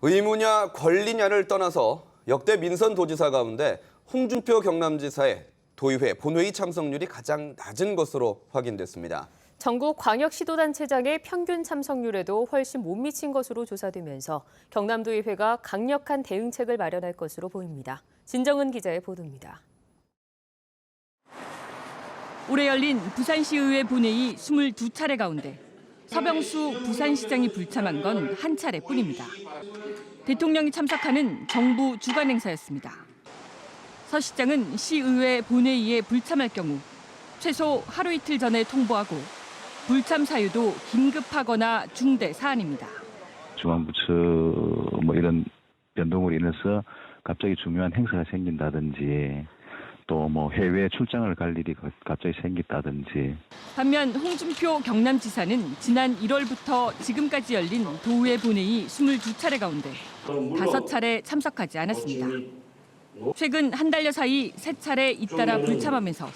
의무냐 권리냐를 떠나서 역대 민선도지사 가운데 홍준표 경남지사의 도의회 본회의 참석률이 가장 낮은 것으로 확인됐습니다. 전국 광역시도단체장의 평균 참석률에도 훨씬 못 미친 것으로 조사되면서 경남도의회가 강력한 대응책을 마련할 것으로 보입니다. 진정은 기자의 보도입니다. 올해 열린 부산시의회 본회의 22차례 가운데 서병수 부산시장이 불참한 건 한 차례뿐입니다. 대통령이 참석하는 정부 주관 행사였습니다. 서 시장은 시의회 본회의에 불참할 경우 최소 하루 이틀 전에 통보하고 불참 사유도 긴급하거나 중대 사안입니다. 중앙부처 이런 변동으로 인해서 갑자기 중요한 행사가 생긴다든지 또 해외 출장을 갈 일이 갑자기 생겼다든지. 반면 홍준표 경남지사는 지난 1월부터 지금까지 열린 도의회 본회의 22차례 가운데 5차례 참석하지 않았습니다. 최근 한 달여 사이 3차례 잇따라 불참하면서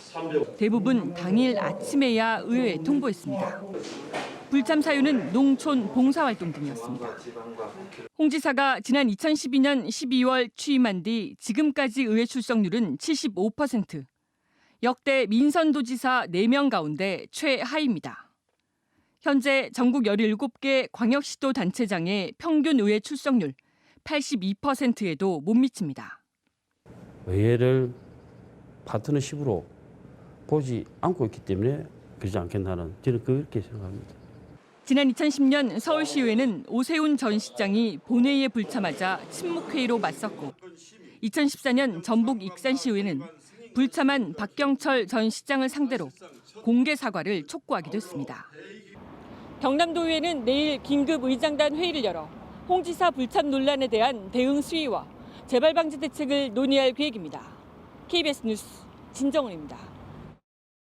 대부분 당일 아침에야 의회에 통보했습니다. 불참 사유는 농촌 봉사활동 등이었습니다. 홍 지사가 지난 2012년 12월 취임한 뒤 지금까지 의회 출석률은 75%. 역대 민선도지사 4명 가운데 최하위입니다. 현재 전국 17개 광역시도 단체장의 평균 의회 출석률 82%에도 못 미칩니다. 의회를 파트너십으로 보지 않고 있기 때문에 그러지 않겠나는 저는 그렇게 생각합니다. 지난 2010년 서울시의회는 오세훈 전 시장이 본회의에 불참하자 침묵회의로 맞섰고 2014년 전북 익산시의회는 불참한 박경철 전 시장을 상대로 공개 사과를 촉구하기도 했습니다. 경남도의회는 내일 긴급 의장단 회의를 열어 홍 지사 불참 논란에 대한 대응 수위와 재발 방지 대책을 논의할 계획입니다. KBS 뉴스 진정은입니다.